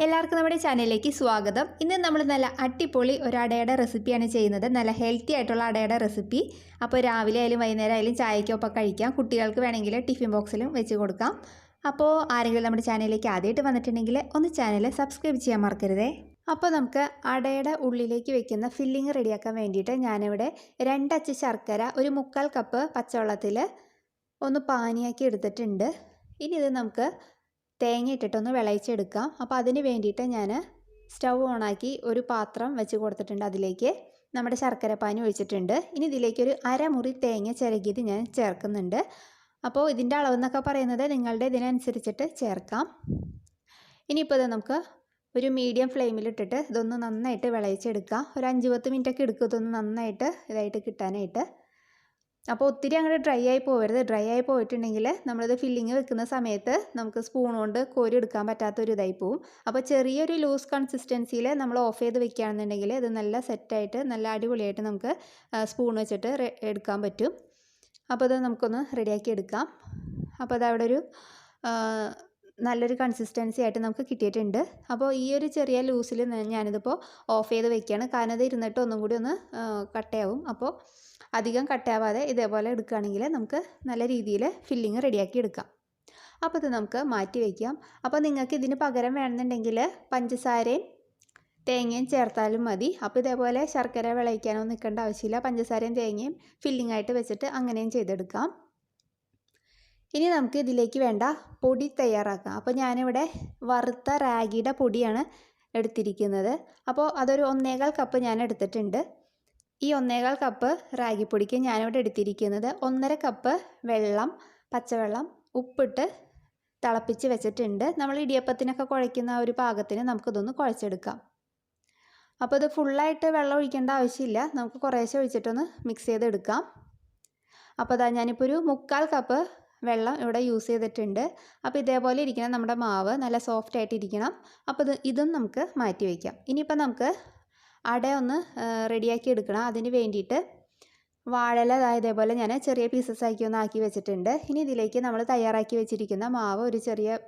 എല്ലാവർക്കും നമ്മുടെ ചാനലിലേക്ക് സ്വാഗതം. ഇന്ന് നമ്മൾ നല്ല അടിപൊളി ഒരു അടയുടെ റെസിപ്പിയാണ് ചെയ്യുന്നത്. നല്ല ഹെൽത്തി ആയിട്ടുള്ള അടയുടെ റെസിപ്പി. അപ്പോൾ രാവിലെ ആയാലും വൈകുന്നേരം ആയാലും ചായക്കൊപ്പം കഴിക്കാം. കുട്ടികൾക്ക് വേണമെങ്കിൽ ടിഫിൻ ബോക്സിലും വെച്ച് കൊടുക്കാം. അപ്പോൾ ആരെങ്കിലും നമ്മുടെ ചാനലിലേക്ക് ആദ്യമായിട്ട് വന്നിട്ടുണ്ടെങ്കിൽ ഒന്ന് ചാനൽ സബ്സ്ക്രൈബ് ചെയ്യാൻ മറക്കരുതേ. അപ്പോൾ നമുക്ക് അടയുടെ ഉള്ളിലേക്ക് വെക്കുന്ന ഫില്ലിങ് റെഡിയാക്കാൻ വേണ്ടിയിട്ട് ഞാനിവിടെ 2 അച്ച് ശർക്കര 1/4 കപ്പ് പച്ചവെള്ളത്തിൽ ഒന്ന് പാനിയാക്കി എടുത്തിട്ടുണ്ട്. ഇനി ഇത് നമുക്ക് തേങ്ങ ഇട്ടിട്ടൊന്ന് വിളയിച്ചെടുക്കാം. അപ്പോൾ അതിന് വേണ്ടിയിട്ട് ഞാൻ സ്റ്റൗ ഓണാക്കി ഒരു പാത്രം വെച്ച് കൊടുത്തിട്ടുണ്ട്. അതിലേക്ക് നമ്മുടെ ശർക്കര പാനി ഒഴിച്ചിട്ടുണ്ട്. ഇനി ഇതിലേക്ക് ഒരു അരമുറി തേങ്ങ ചിരകിയത് ഞാൻ ചേർക്കുന്നുണ്ട്. അപ്പോൾ ഇതിൻ്റെ അളവെന്നൊക്കെ പറയുന്നത് നിങ്ങളുടെ ഇതിനനുസരിച്ചിട്ട് ചേർക്കാം. ഇനിയിപ്പോൾ ഇത് നമുക്ക് ഒരു മീഡിയം ഫ്ലെയിമിലിട്ടിട്ട് ഇതൊന്ന് നന്നായിട്ട് വിളയിച്ചെടുക്കാം. ഒരു 5-10 മിനിറ്റൊക്കെ എടുക്കും ഇതൊന്ന് നന്നായിട്ട് ഇതായിട്ട് കിട്ടാനായിട്ട്. അപ്പോൾ ഒത്തിരി അങ്ങോട്ട് ഡ്രൈ ആയി പോകരുത്. ഡ്രൈ ആയി പോയിട്ടുണ്ടെങ്കിൽ നമ്മളിത് ഫില്ലിങ് വെക്കുന്ന സമയത്ത് നമുക്ക് സ്പൂൺ കൊണ്ട് കോരി എടുക്കാൻ പറ്റാത്തൊരു ഇതായി പോവും. അപ്പോൾ ചെറിയൊരു ലൂസ് കൺസിസ്റ്റൻസിയിൽ നമ്മൾ ഓഫ് ചെയ്ത് വെക്കുകയാണെന്നുണ്ടെങ്കിൽ ഇത് നല്ല സെറ്റായിട്ട് നല്ല അടിപൊളിയായിട്ട് നമുക്ക് സ്പൂൺ വെച്ചിട്ട് എടുക്കാൻ പറ്റും. അപ്പോൾ ഇത് നമുക്കൊന്ന് റെഡിയാക്കി എടുക്കാം. അപ്പോൾ അതവിടെ ഒരു നല്ലൊരു കൺസിസ്റ്റൻസി ആയിട്ട് നമുക്ക് കിട്ടിയിട്ടുണ്ട്. അപ്പോൾ ഈ ഒരു ചെറിയ ലൂസിൽ ഞാനിതിപ്പോൾ ഓഫ് ചെയ്ത് വെക്കുകയാണ്. കാരണം ഇത് ഇരുന്നിട്ട് ഒന്നും കൂടി ഒന്ന് കട്ടയാവും. അപ്പോൾ അധികം കട്ടയാവാതെ ഇതേപോലെ എടുക്കുകയാണെങ്കിൽ നമുക്ക് നല്ല രീതിയിൽ ഫില്ലിങ് റെഡിയാക്കി എടുക്കാം. അപ്പോൾ ഇത് നമുക്ക് മാറ്റി വയ്ക്കാം. അപ്പോൾ നിങ്ങൾക്ക് ഇതിന് പകരം വേണമെന്നുണ്ടെങ്കിൽ പഞ്ചസാരയും തേങ്ങയും ചേർത്താലും മതി. അപ്പോൾ ഇതേപോലെ ശർക്കര വിളയിക്കാനൊന്നും നിൽക്കേണ്ട ആവശ്യമില്ല. പഞ്ചസാരയും തേങ്ങയും ഫില്ലിംഗ് ആയിട്ട് വെച്ചിട്ട് അങ്ങനെയും ചെയ്തെടുക്കാം. ഇനി നമുക്ക് ഇതിലേക്ക് വേണ്ട പൊടി തയ്യാറാക്കാം. അപ്പോൾ ഞാനിവിടെ വറുത്ത റാഗിയുടെ പൊടിയാണ് എടുത്തിരിക്കുന്നത്. അപ്പോൾ അതൊരു 1/4 കപ്പ് ഞാൻ എടുത്തിട്ടുണ്ട്. ഈ 1/4 കപ്പ് റാഗിപ്പൊടിക്ക് ഞാനിവിടെ എടുത്തിരിക്കുന്നത് 1.5 കപ്പ് വെള്ളം, പച്ചവെള്ളം, ഉപ്പിട്ട് തിളപ്പിച്ച് വെച്ചിട്ടുണ്ട്. നമ്മൾ ഇടിയപ്പത്തിനൊക്കെ കുഴയ്ക്കുന്ന ഒരു പാകത്തിന് നമുക്കിതൊന്ന് കുഴച്ചെടുക്കാം. അപ്പോൾ ഇത് ഫുള്ളായിട്ട് വെള്ളം ഒഴിക്കേണ്ട ആവശ്യമില്ല. നമുക്ക് കുറേശ്ശെ ഒഴിച്ചിട്ടൊന്ന് മിക്സ് ചെയ്തെടുക്കാം. അപ്പോൾ അതാ ഞാനിപ്പോൾ ഒരു 1/4 കപ്പ് വെള്ളം ഇവിടെ യൂസ് ചെയ്തിട്ടുണ്ട്. അപ്പോൾ ഇതേപോലെ ഇരിക്കണം നമ്മുടെ മാവ്, നല്ല സോഫ്റ്റ് ആയിട്ട് ഇരിക്കണം. അപ്പോൾ ഇതും നമുക്ക് മാറ്റി വയ്ക്കാം. ഇനിയിപ്പോൾ നമുക്ക് അട ഒന്ന് റെഡിയാക്കി എടുക്കണം. അതിന് വേണ്ടിയിട്ട് വാഴയില ഇതേപോലെ ഞാൻ ചെറിയ പീസസ് ആക്കി ഒന്ന് ആക്കി വെച്ചിട്ടുണ്ട്. ഇനി ഇതിലേക്ക് നമ്മൾ തയ്യാറാക്കി വെച്ചിരിക്കുന്ന മാവ് ഒരു ചെറിയ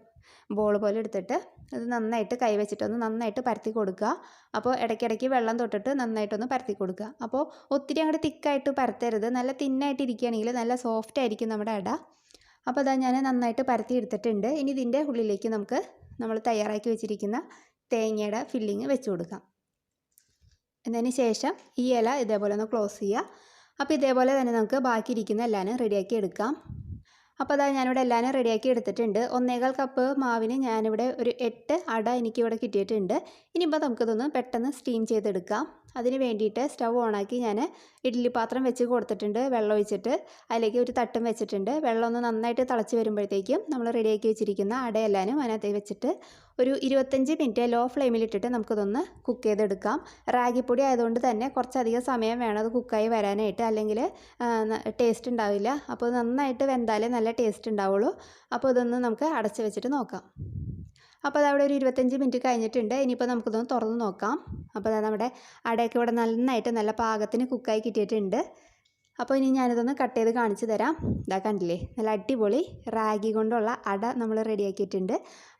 ബോൾ പോലെ എടുത്തിട്ട് അത് നന്നായിട്ട് കൈ വെച്ചിട്ടൊന്ന് നന്നായിട്ട് പരത്തി കൊടുക്കുക. അപ്പോൾ ഇടയ്ക്കിടയ്ക്ക് വെള്ളം തൊട്ടിട്ട് നന്നായിട്ടൊന്ന് പരത്തി കൊടുക്കുക. അപ്പോൾ ഒത്തിരി അങ്ങോട്ട് തിക്കായിട്ട് പരത്തരുത്. നല്ല തിന്നായിട്ട് ഇരിക്കുകയാണെങ്കിൽ നല്ല സോഫ്റ്റ് ആയിരിക്കും നമ്മുടെ അട. അപ്പോൾ അതാ ഞാൻ നന്നായിട്ട് പരത്തി എടുത്തിട്ടുണ്ട്. ഇനി ഇതിൻ്റെ ഉള്ളിലേക്ക് നമുക്ക് നമ്മൾ തയ്യാറാക്കി വെച്ചിരിക്കുന്ന തേങ്ങയുടെ ഫില്ലിങ് വെച്ച് കൊടുക്കാം. എന്നതിന് ശേഷം ഈ ഇല ഇതേപോലെ ഒന്ന് ക്ലോസ് ചെയ്യുക. അപ്പോൾ ഇതേപോലെ തന്നെ നമുക്ക് ബാക്കി ഇരിക്കുന്ന എല്ലാനും റെഡിയാക്കി എടുക്കാം. അപ്പോൾ അതാ ഞാനിവിടെ എല്ലാനും റെഡിയാക്കി എടുത്തിട്ടുണ്ട്. 1/4 കപ്പ് മാവിന് ഞാനിവിടെ ഒരു 8 അട എനിക്കിവിടെ കിട്ടിയിട്ടുണ്ട്. ഇനിയിപ്പോൾ നമുക്കിതൊന്ന് പെട്ടെന്ന് സ്റ്റീം ചെയ്തെടുക്കാം. അതിന് വേണ്ടിയിട്ട് സ്റ്റൗ ഓണാക്കി ഞാൻ ഇഡ്ഡലി പാത്രം വെച്ച് കൊടുത്തിട്ടുണ്ട്. വെള്ളം ഒഴിച്ചിട്ട് അതിലേക്ക് ഒരു തട്ടും വെച്ചിട്ടുണ്ട്. വെള്ളം ഒന്ന് നന്നായിട്ട് തിളച്ച് വരുമ്പോഴത്തേക്കും നമ്മൾ റെഡിയാക്കി വെച്ചിരിക്കുന്ന അടയെല്ലാനും അതിനകത്ത് വെച്ചിട്ട് ഒരു 25 മിനിറ്റ് ലോ ഫ്ലെയിമിലിട്ടിട്ട് നമുക്കിതൊന്ന് കുക്ക് ചെയ്തെടുക്കാം. റാഗിപ്പൊടി ആയതുകൊണ്ട് തന്നെ കുറച്ചധികം സമയം വേണം അത് കുക്കായി വരാനായിട്ട്, അല്ലെങ്കിൽ ടേസ്റ്റ് ഉണ്ടാവില്ല. അപ്പോൾ നന്നായിട്ട് വെന്താലേ നല്ല ടേസ്റ്റ് ഉണ്ടാവുള്ളൂ. അപ്പോൾ ഇതൊന്ന് നമുക്ക് അടച്ച് വെച്ചിട്ട് നോക്കാം. അപ്പോൾ അതവിടെ ഒരു 25 മിനിറ്റ് കഴിഞ്ഞിട്ടുണ്ട്. ഇനിയിപ്പോൾ നമുക്കിതൊന്ന് തുറന്ന് നോക്കാം. അപ്പോൾ നമ്മുടെ അടയൊക്കെ ഇവിടെ നന്നായിട്ട് നല്ല പാകത്തിന് കുക്കായി കിട്ടിയിട്ടുണ്ട്. അപ്പോൾ ഇനി ഞാനിതൊന്ന് കട്ട് ചെയ്ത് കാണിച്ചു തരാം. ഇതാ കണ്ടില്ലേ, നല്ല അടിപൊളി റാഗി കൊണ്ടുള്ള അട നമ്മൾ റെഡിയാക്കിയിട്ടുണ്ട്.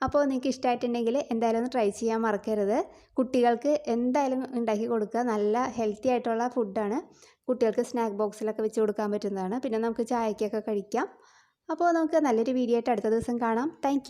അപ്പോൾ നിങ്ങൾക്ക് ഇഷ്ടമായിട്ടുണ്ടെങ്കിൽ എന്തായാലും ഒന്ന് ട്രൈ ചെയ്യാൻ മറക്കരുത്. കുട്ടികൾക്ക് എന്തായാലും ഉണ്ടാക്കി കൊടുക്കുക. നല്ല ഹെൽത്തി ആയിട്ടുള്ള ഫുഡാണ്. കുട്ടികൾക്ക് സ്നാക്ക് ബോക്സിലൊക്കെ വെച്ച് കൊടുക്കാൻ പറ്റുന്നതാണ്. പിന്നെ നമുക്ക് ചായക്കൊക്കെ കഴിക്കാം. അപ്പോൾ നമുക്ക് നല്ലൊരു വീഡിയോ ആയിട്ട് അടുത്ത ദിവസം കാണാം. താങ്ക്